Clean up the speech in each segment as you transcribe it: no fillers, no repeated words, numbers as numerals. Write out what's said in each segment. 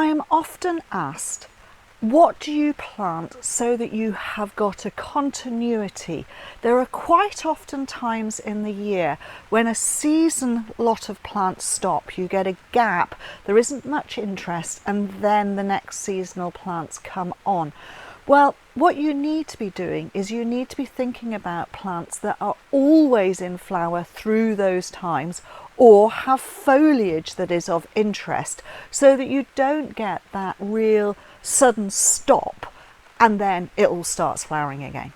I am often asked, what do you plant so that you have got a continuity? There are quite often times in the year when a season lot of plants stop, you get a gap, there isn't much interest, and then the next seasonal plants come on. Well, what you need to be doing is you need to be thinking about plants that are always in flower through those times, or have foliage that is of interest, so that you don't get that real sudden stop and then it all starts flowering again.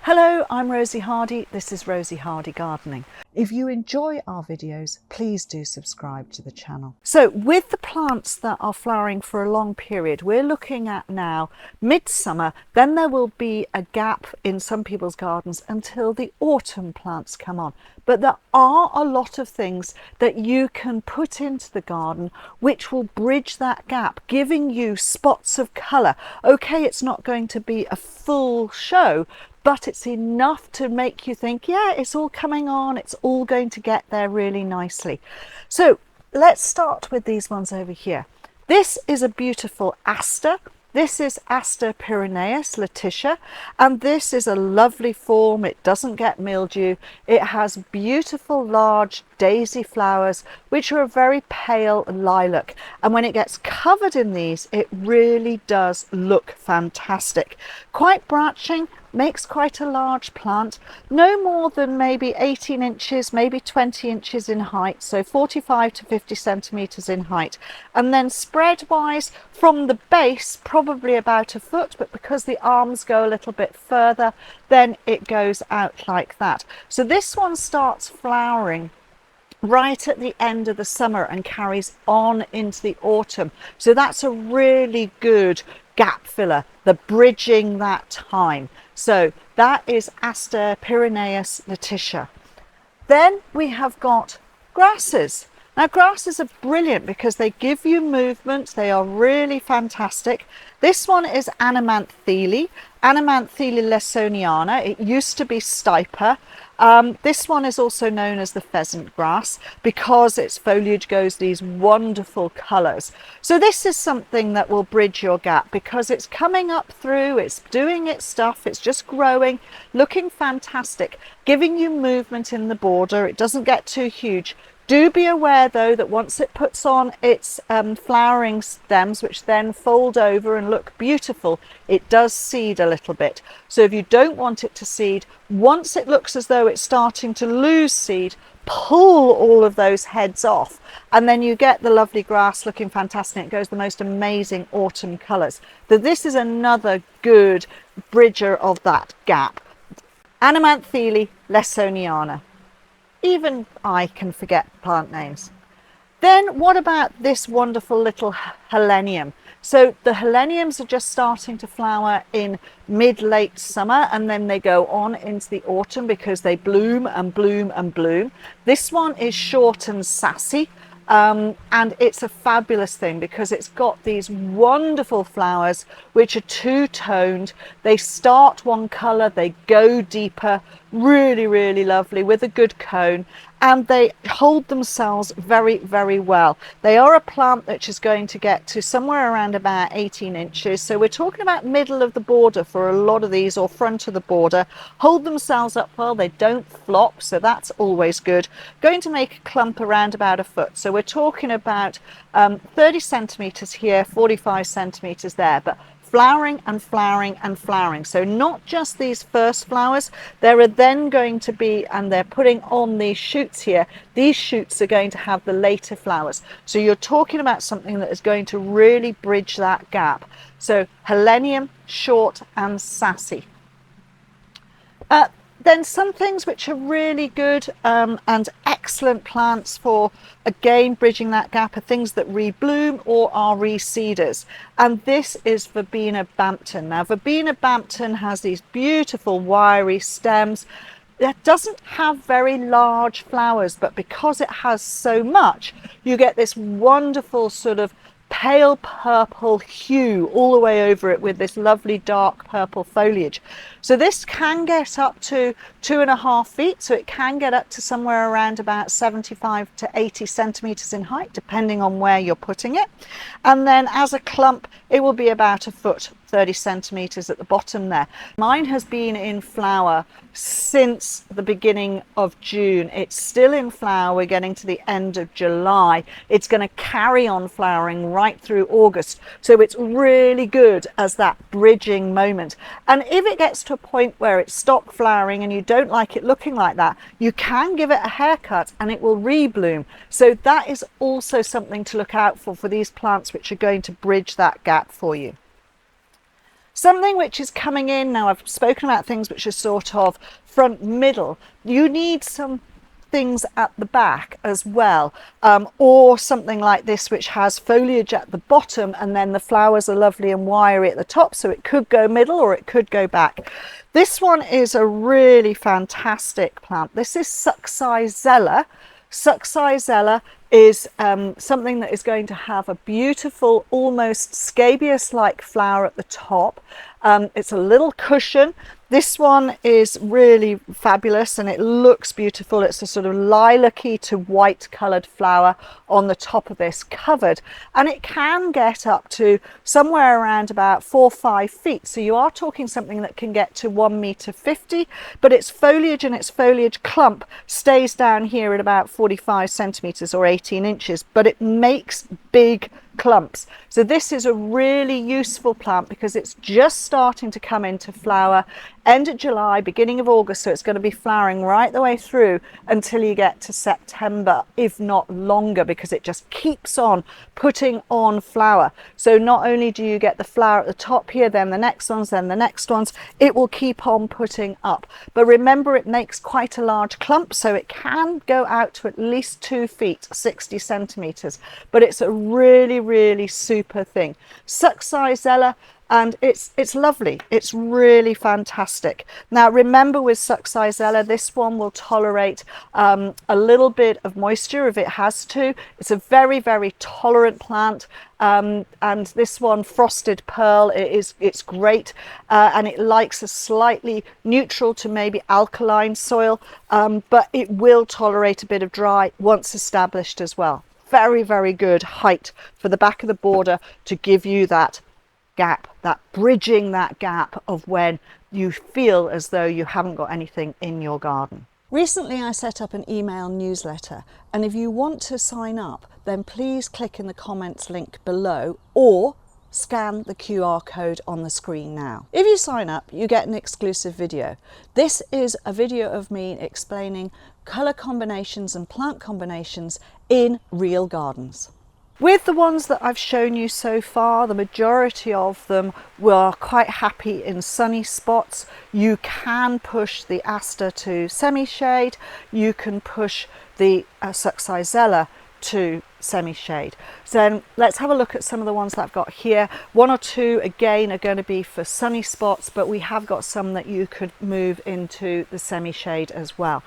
Hello, I'm Rosie Hardy. This is Rosie Hardy Gardening. If you enjoy our videos, please do subscribe to the channel. So with the plants that are flowering for a long period, we're looking at now midsummer, then there will be a gap in some people's gardens until the autumn plants come on. But there are a lot of things that you can put into the garden which will bridge that gap, giving you spots of colour. Okay, it's not going to be a full show, but it's enough to make you think, yeah, it's all coming on, it's all going to get there really nicely. So let's start with these ones over here. This is a beautiful Aster. This is Aster pyrenaeus, Lutetia, and this is a lovely form. It doesn't get mildew. It has beautiful large daisy flowers, which are a very pale lilac. And when it gets covered in these, it really does look fantastic. Quite branching, makes quite a large plant, no more than maybe 18 inches, maybe 20 inches in height, so 45 to 50 centimeters in height. And then spread wise from the base, probably about a foot, but because the arms go a little bit further, then it goes out like that. So this one starts flowering right at the end of the summer and carries on into the autumn. So that's a really good gap filler, the bridging that time. So that is Aster pyrenaeus Lutetia. Then we have got grasses. Now grasses are brilliant because they give you movement. They are really fantastic. This one is Anemanthele, Anemanthele lessoniana. It used to be stiper. This one is also known as the pheasant grass because its foliage goes these wonderful colours. So this is something that will bridge your gap because it's coming up through, it's doing its stuff, it's just growing, looking fantastic, giving you movement in the border. It doesn't get too huge. Do be aware though that once it puts on its flowering stems, which then fold over and look beautiful, it does seed a little bit. So if you don't want it to seed, once it looks as though it's starting to lose seed, pull all of those heads off and then you get the lovely grass looking fantastic. It goes the most amazing autumn colours. So this is another good bridger of that gap. Anemanthele lessoniana. Even I can forget plant names. Then what about this wonderful little Helenium? So the Heleniums are just starting to flower in mid-late summer and then they go on into the autumn because they bloom and bloom and bloom. This one is short and sassy. And it's a fabulous thing because it's got these wonderful flowers which are two-toned. They start one colour, they go deeper, really, really lovely with a good cone, and they hold themselves very, very well. They are a plant which is going to get to somewhere around about 18 inches. So we're talking about middle of the border for a lot of these, or front of the border. Hold themselves up well, they don't flop, so that's always good. Going to make a clump around about a foot. So we're talking about 30 centimeters here, 45 centimeters there, but flowering and flowering and flowering. So not just these first flowers, there are then going to be, and they're putting on these shoots here, these shoots are going to have the later flowers. So you're talking about something that is going to really bridge that gap. So Helenium, short and sassy. Then some things which are really good and excellent plants for, again, bridging that gap are things that rebloom or are reseeders. And this is Verbena Bampton. Now, Verbena Bampton has these beautiful wiry stems. It doesn't have very large flowers, but because it has so much, you get this wonderful sort of pale purple hue all the way over it with this lovely dark purple foliage. So this can get up to 2.5 feet, so it can get up to somewhere around about 75 to 80 centimeters in height, depending on where you're putting it. And then as a clump, it will be about 1 foot, 30 centimeters at the bottom there. Mine has been in flower since the beginning of June. It's still in flower. We're getting to the end of July. It's going to carry on flowering right through August. So it's really good as that bridging moment. And if it gets to a point where it's stopped flowering and you don't like it looking like that, you can give it a haircut and it will rebloom. So that is also something to look out for these plants which are going to bridge that gap for you. Something which is coming in now, I've spoken about things which are sort of front middle. You need some things at the back as well, or something like this which has foliage at the bottom and then the flowers are lovely and wiry at the top, so it could go middle or it could go back. This one is a really fantastic plant. This is Succisella. Succisella is something that is going to have a beautiful, almost scabious-like flower at the top. It's a little cushion. This one is really fabulous and it looks beautiful. It's a sort of lilac-y to white coloured flower on the top of this, covered, and it can get up to somewhere around about 4 or 5 feet. So you are talking something that can get to 1.50 meters, but its foliage and its foliage clump stays down here at about 45 centimeters or 18 inches, but it makes big clumps. So this is a really useful plant because it's just starting to come into flower end of July, beginning of August, so it's going to be flowering right the way through until you get to September, if not longer, because it just keeps on putting on flower. So not only do you get the flower at the top here, then the next ones, then the next ones, it will keep on putting up. But remember, it makes quite a large clump, so it can go out to at least 2 feet, 60 centimeters, but it's a really super thing. Succisella, and it's lovely. It's really fantastic. Now remember, with Succisella, this one will tolerate a little bit of moisture if it has to. It's a very tolerant plant, and this one, Frosted Pearl, it's great, and it likes a slightly neutral to maybe alkaline soil, but it will tolerate a bit of dry once established as well. Very good height for the back of the border to give you that gap, that bridging that gap of when you feel as though you haven't got anything in your garden. Recently I set up an email newsletter, and if you want to sign up, then please click in the comments link below or scan the QR code on the screen now. If you sign up, you get an exclusive video. This is a video of me explaining colour combinations and plant combinations in real gardens. With the ones that I've shown you so far, the majority of them were quite happy in sunny spots. You can push the Aster to semi-shade, you can push the Succisella to semi-shade. So then let's have a look at some of the ones that I've got here. 1 or 2 again are going to be for sunny spots, but we have got some that you could move into the semi-shade as well.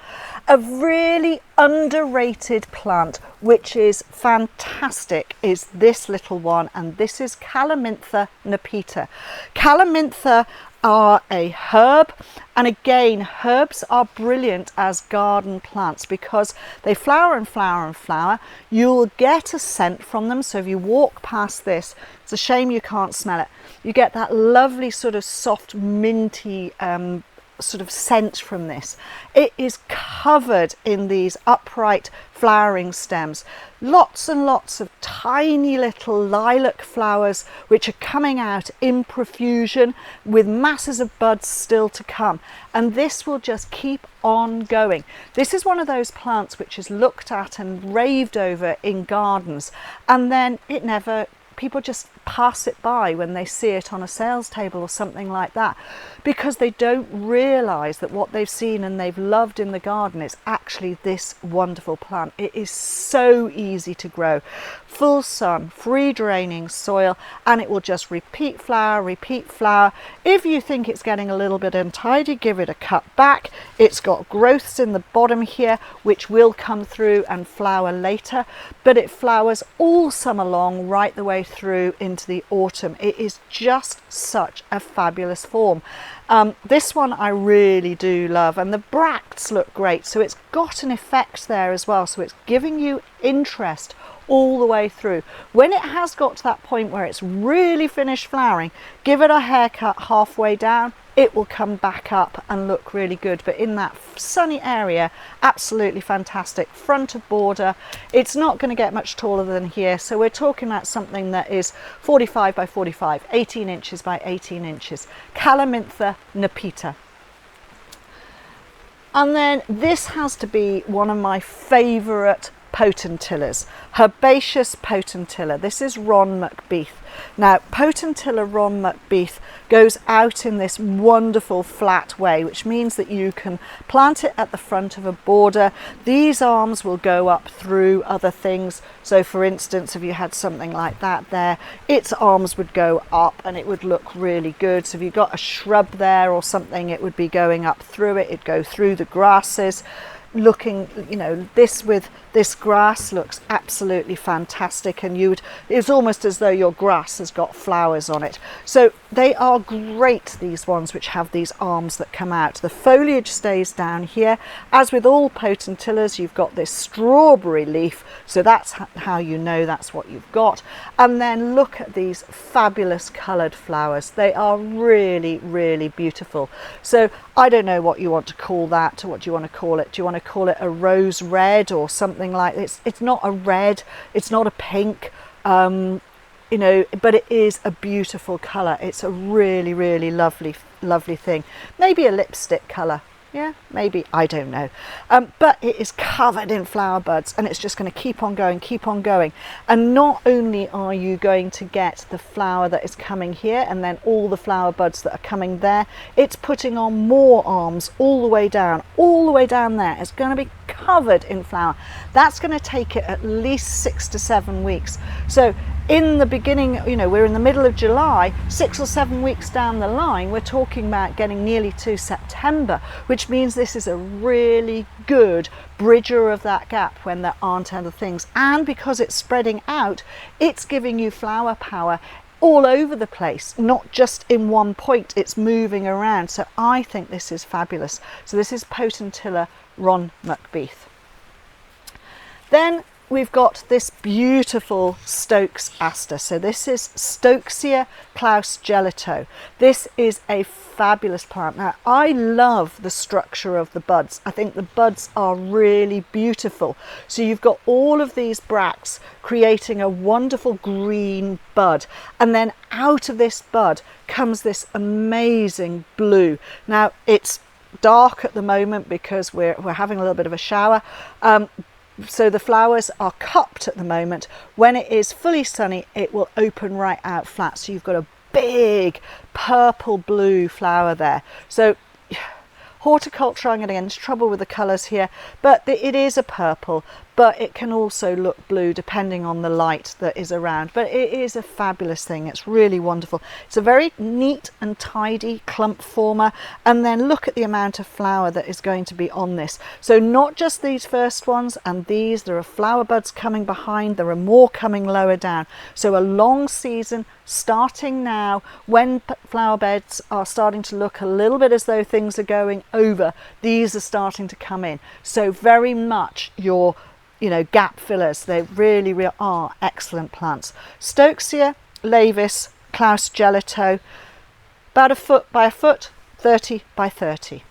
A really underrated plant which is fantastic is this little one, and this is Calamintha nepeta. Calamintha are a herb, and again, herbs are brilliant as garden plants because they flower and flower and flower. You'll get a scent from them, so if you walk past this, it's a shame you can't smell it, you get that lovely sort of soft minty sort of scent from this. It is covered in these upright flowering stems, lots and lots of tiny little lilac flowers which are coming out in profusion with masses of buds still to come, and this will just keep on going. This is one of those plants which is looked at and raved over in gardens, and then people just pass it by when they see it on a sales table or something like that, because they don't realise that what they've seen and they've loved in the garden is actually this wonderful plant. It is so easy to grow, full sun, free draining soil, and it will just repeat flower. If you think it's getting a little bit untidy, give it a cut back. It's got growths in the bottom here which will come through and flower later, but it flowers all summer long right the way through into the autumn. It is just such a fabulous form. This one I really do love, and the bracts look great, so it's got an effect there as well, so it's giving you interest all the way through. When it has got to that point where it's really finished flowering, give it a haircut halfway down, it will come back up and look really good. But in that sunny area, absolutely fantastic. Front of border, it's not going to get much taller than here, so we're talking about something that is 45 by 45, 18 inches by 18 inches. Calamintha nepeta. And then this has to be one of my favourite Potentillas, herbaceous Potentilla. This is Ron McBeath. Now, Potentilla Ron McBeath goes out in this wonderful flat way, which means that you can plant it at the front of a border. These arms will go up through other things. So for instance, if you had something like that there, its arms would go up and it would look really good. So if you've got a shrub there or something, it would be going up through it. It'd go through the grasses. Looking, you know, this with this grass looks absolutely fantastic, and it's almost as though your grass has got flowers on it. So they are great, these ones which have these arms that come out. The foliage stays down here. As with all Potentillas, you've got this strawberry leaf, so that's how you know that's what you've got. And then look at these fabulous coloured flowers. They are really, really beautiful. So I don't know what you want to call that, or what do you want to call it? Do you want to call it a rose red or something like this? It's not a red, it's not a pink, you know, but it is a beautiful colour. It's a really, really lovely thing. Maybe a lipstick colour. Yeah, maybe, I don't know. But it is covered in flower buds, and it's just going to keep on going. And not only are you going to get the flower that is coming here and then all the flower buds that are coming there, it's putting on more arms all the way down there. It's going to be covered in flower. That's going to take it at least 6 to 7 weeks. So in the beginning, you know, we're in the middle of July, 6 or 7 weeks down the line, we're talking about getting nearly to September, which means this is a really good bridger of that gap when there aren't other things. And because it's spreading out, it's giving you flower power all over the place, not just in one point, it's moving around. So I think this is fabulous. So this is Potentilla Ron McBeath. Then we've got this beautiful Stokes Aster. So this is Stokesia Klaus Jelitto. This is a fabulous plant. Now, I love the structure of the buds. I think the buds are really beautiful. So you've got all of these bracts creating a wonderful green bud, and then out of this bud comes this amazing blue. Now, it's dark at the moment because we're having a little bit of a shower. So the flowers are cupped at the moment. When it is fully sunny, it will open right out flat. So you've got a big purple blue flower there. So horticulture, I'm going to get into trouble with the colours here, but it is a purple, but it can also look blue depending on the light that is around. But it is a fabulous thing. It's really wonderful. It's a very neat and tidy clump former. And then look at the amount of flower that is going to be on this. So not just these first ones and these, there are flower buds coming behind, there are more coming lower down. So a long season starting now, when flower beds are starting to look a little bit as though things are going over, these are starting to come in. So very much your, you know, gap fillers. They really, really are excellent plants. Stokesia laevis Klaus Jelitto, about a foot by a foot, 30 by 30.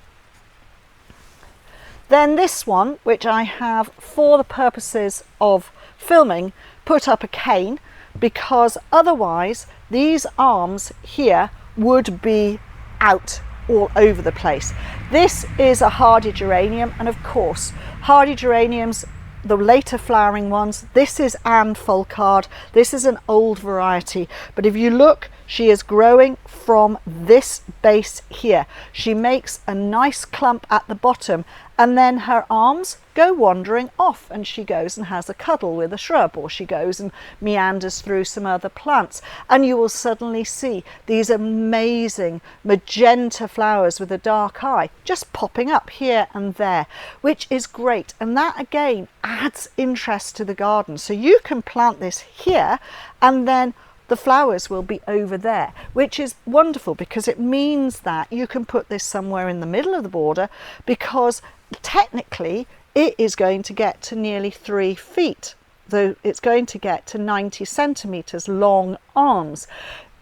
Then this one, which I have for the purposes of filming, put up a cane, because otherwise these arms here would be out all over the place. This is a hardy geranium, and of course hardy geraniums, the later flowering ones, this is Anne Folkard. This is an old variety, but if you look, she is growing from this base here. She makes a nice clump at the bottom, and then her arms go wandering off, and she goes and has a cuddle with a shrub, or she goes and meanders through some other plants, and you will suddenly see these amazing magenta flowers with a dark eye just popping up here and there, which is great. And that again adds interest to the garden. So you can plant this here and then the flowers will be over there, which is wonderful because it means that you can put this somewhere in the middle of the border, because technically it is going to get to nearly 3 feet, though it's going to get to 90 centimetres long arms.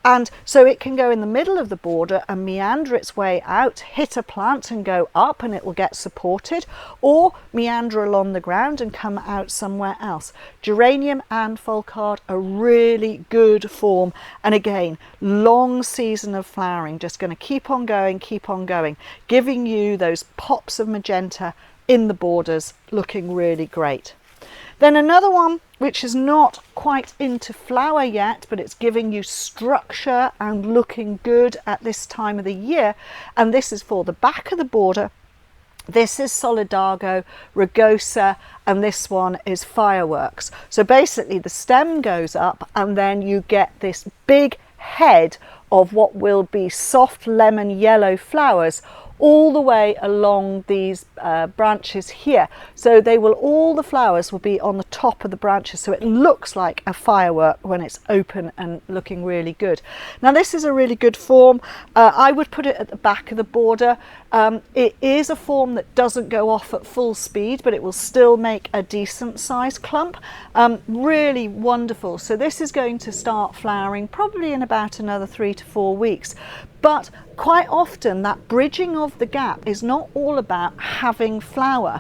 And so it can go in the middle of the border and meander its way out, hit a plant and go up, and it will get supported, or meander along the ground and come out somewhere else. Geranium and Folkard are really good form, and again, long season of flowering, just going to keep on going, giving you those pops of magenta in the borders, looking really great. Then another one which is not quite into flower yet, but it's giving you structure and looking good at this time of the year, and this is for the back of the border. This is Solidago, rugosa, and this one is Fireworks. So basically the stem goes up and then you get this big head of what will be soft lemon yellow flowers all the way along these branches here. So all the flowers will be on the top of the branches, so it looks like a firework when it's open and looking really good. Now this is a really good form. I would put it at the back of the border. It is a form that doesn't go off at full speed, but it will still make a decent sized clump. Really wonderful. So this is going to start flowering probably in about another 3 to 4 weeks. But quite often that bridging of the gap is not all about having flower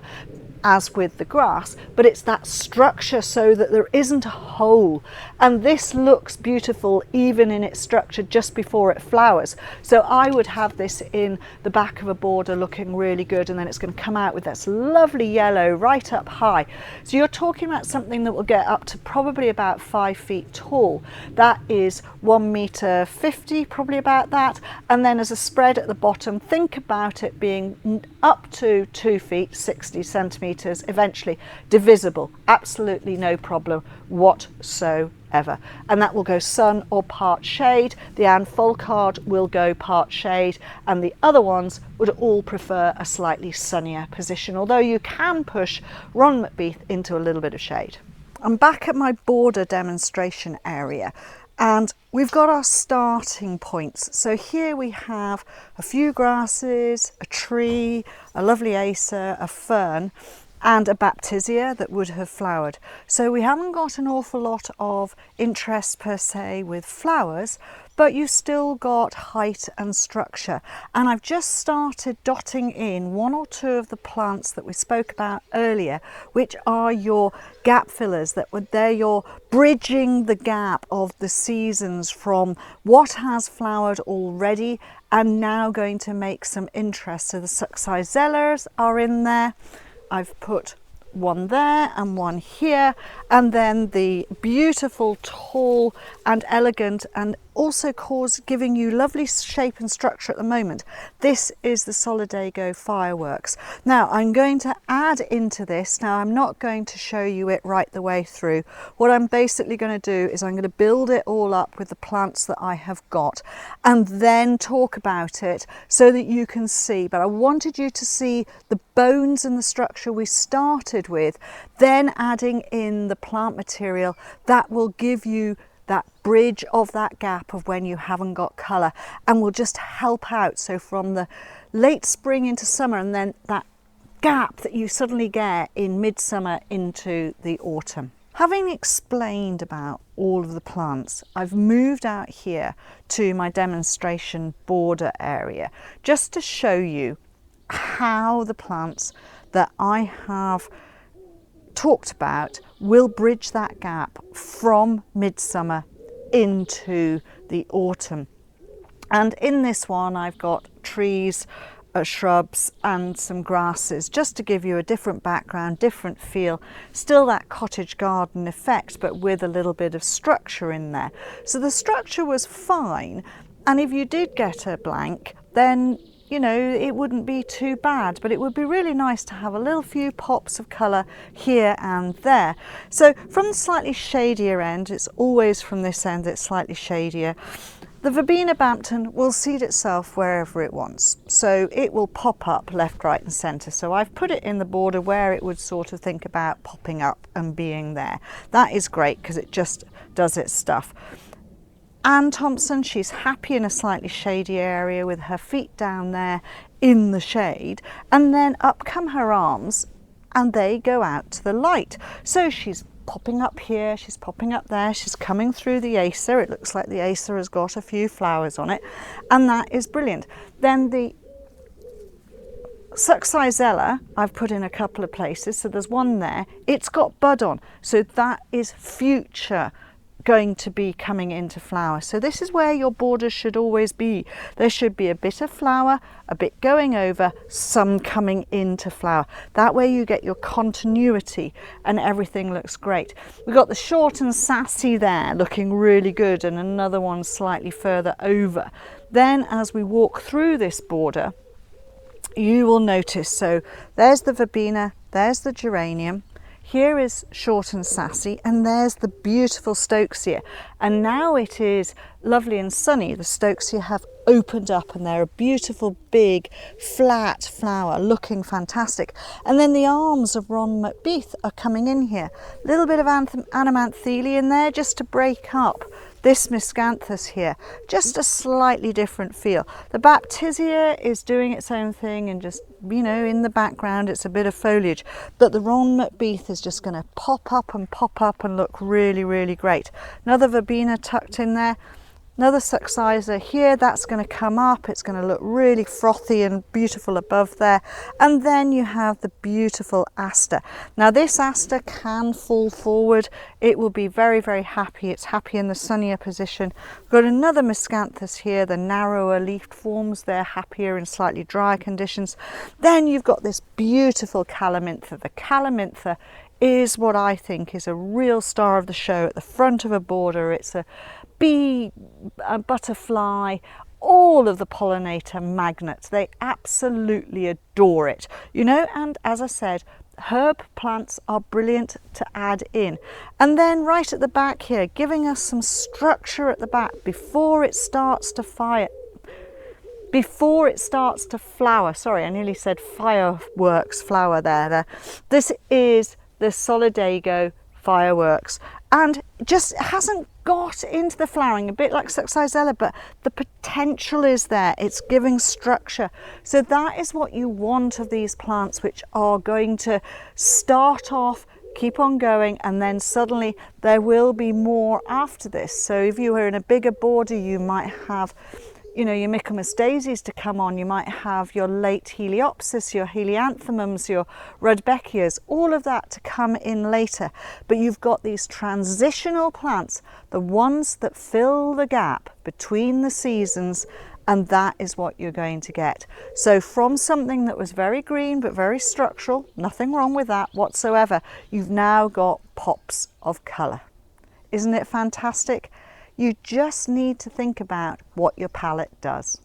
as with the grass, but it's that structure so that there isn't a hole, and this looks beautiful even in its structure just before it flowers. So I would have this in the back of a border looking really good, and then it's going to come out with this lovely yellow right up high. So you're talking about something that will get up to probably about 5 feet tall. That is 1.50 meter, probably about that, and then as a spread at the bottom, think about it being up to 2 feet 60 centimeters, eventually divisible, absolutely no problem whatsoever, and that will go sun or part shade. The Folkard will go part shade, and the other ones would all prefer a slightly sunnier position, although you can push Ron McBeath into a little bit of shade. I'm back at my border demonstration area, and we've got our starting points. So here we have a few grasses, a tree, a lovely Aster, a fern, and a Baptisia that would have flowered. So we haven't got an awful lot of interest per se with flowers, but you've still got height and structure. And I've just started dotting in 1 or 2 of the plants that we spoke about earlier, which are your gap fillers. They're your bridging the gap of the seasons from what has flowered already and now going to make some interest. So the Succisellas are in there. I've put one there and one here, and then the beautiful, tall and elegant, and also giving you lovely shape and structure at the moment. This is the Solidago Fireworks. Now I'm going to add into this. Now I'm not going to show you it right the way through. What I'm basically going to do is I'm going to build it all up with the plants that I have got and then talk about it so that you can see. But I wanted you to see the bones and the structure we started with, then adding in the plant material that will give you that bridge of that gap of when you haven't got colour, and will just help out. So from the late spring into summer, and then that gap that you suddenly get in midsummer into the autumn. Having explained about all of the plants, I've moved out here to my demonstration border area just to show you how the plants that I have talked about will bridge that gap from midsummer into the autumn. And in this one I've got trees, shrubs and some grasses, just to give you a different background, different feel, still that cottage garden effect but with a little bit of structure in there. So the structure was fine, and if you did get a blank, then you know, it wouldn't be too bad, but it would be really nice to have a little few pops of colour here and there. So from the slightly shadier end, it's always from this end it's slightly shadier, the Verbena Bampton will seed itself wherever it wants. So it will pop up left, right and centre. So I've put it in the border where it would sort of think about popping up and being there. That is great because it just does its stuff. Anne Thompson, she's happy in a slightly shady area with her feet down there in the shade, and then up come her arms and they go out to the light. So she's popping up here, she's popping up there, she's coming through the Aster. It looks like the Aster has got a few flowers on it, and that is brilliant. Then the Succisella I've put in a couple of places, so there's one there, it's got bud on, so that is future going to be coming into flower. So this is where your borders should always be. There should be a bit of flower, a bit going over, some coming into flower. That way you get your continuity and everything looks great. We've got the short and sassy there looking really good, and another one slightly further over. Then as we walk through this border, you will notice, so there's the verbena, there's the geranium, here is short and sassy, and there's the beautiful Stokesia. And now it is lovely and sunny. The Stokesia have opened up and they're a beautiful big flat flower looking fantastic. And then the arms of Ron McBeath are coming in here. A little bit of Anemanthele in there just to break up this miscanthus here, just a slightly different feel. The Baptisia is doing its own thing and just, you know, in the background it's a bit of foliage, but the Ron McBeath is just going to pop up and look really, really great. Another verbena tucked in there. Another Succisella here, that's going to come up, it's going to look really frothy and beautiful above there. And then you have the beautiful Aster. Now this Aster can fall forward, it will be very, very happy. It's happy in the sunnier position. We've got another miscanthus here, the narrower leafed forms, they're happier in slightly drier conditions. Then you've got this beautiful Calamintha. The Calamintha is what I think is a real star of the show at the front of a border. It's a bee, a butterfly, all of the pollinator magnets. They absolutely adore it, you know, and as I said, herb plants are brilliant to add in. And then right at the back here, giving us some structure at the back before it starts to flower. Sorry, I nearly said fireworks flower there. This is the Solidago fireworks, and just hasn't got into the flowering, a bit like Succisella, but the potential is there. It's giving structure. So that is what you want of these plants, which are going to start off, keep on going, and then suddenly there will be more after this. So if you were in a bigger border, you might have, you know, your Michaelmas daisies to come on, you might have your late Heliopsis, your Helianthemums, your Rudbeckias, all of that to come in later. But you've got these transitional plants, the ones that fill the gap between the seasons, and that is what you're going to get. So from something that was very green but very structural, nothing wrong with that whatsoever, you've now got pops of colour. Isn't it fantastic? You just need to think about what your palette does.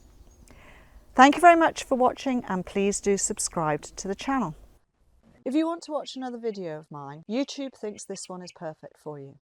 Thank you very much for watching, and please do subscribe to the channel. If you want to watch another video of mine, YouTube thinks this one is perfect for you.